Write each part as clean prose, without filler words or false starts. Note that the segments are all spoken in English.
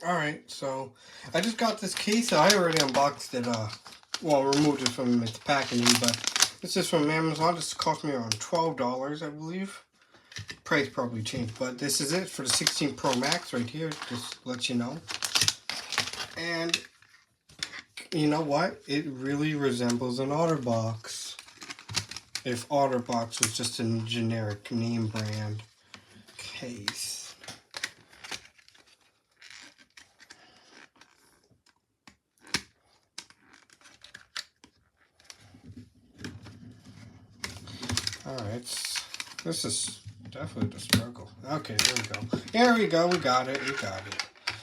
Alright, so I just got this case. I already unboxed it, well, removed it from its packaging, but this is from Amazon. This cost me around $12, I believe. Price probably changed, but this is it for the 16 Pro Max right here, just to let you know. And you know what? It really resembles an OtterBox. If OtterBox was just a generic name brand case. Alright, this is definitely the struggle. Okay, there we go. There we go, we got it.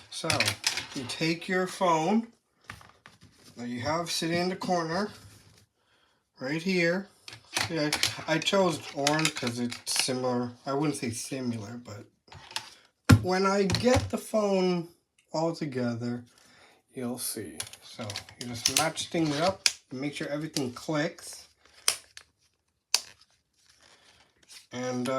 So, you take your phone that you have sitting in the corner, right here. Yeah, I chose orange because it's similar. I wouldn't say similar, but when I get the phone all together, you'll see. So, you just match things up, make sure everything clicks. And,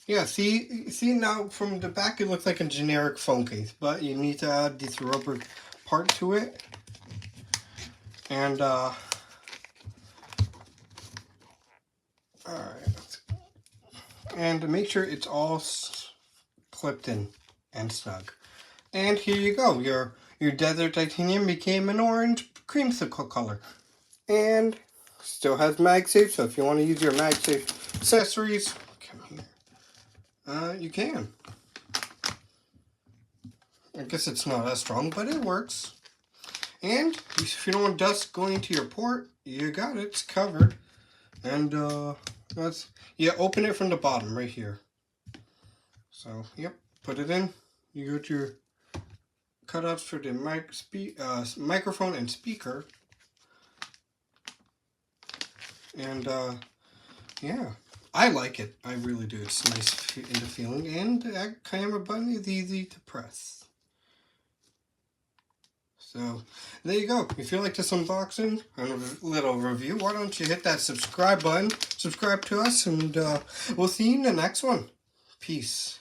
yeah, see now from the back it looks like a generic phone case, but you need to add this rubber part to it. And, alright, and to make sure it's all clipped in and snug. And here you go, your desert titanium became an orange creamsicle color. And still has MagSafe, so if you want to use your MagSafe accessories, come here. You can. I guess it's not as strong, but it works. And if you don't want dust going into your port, you got it. It's covered. And open it from the bottom right here. So, yep, put it in. You got your cutouts for the microphone and speaker. And, yeah, I like it. I really do. It's nice in the feeling. And the camera button is easy to press. So, there you go. If you like this unboxing and a little review, why don't you hit that subscribe button, subscribe to us, and we'll see you in the next one. Peace.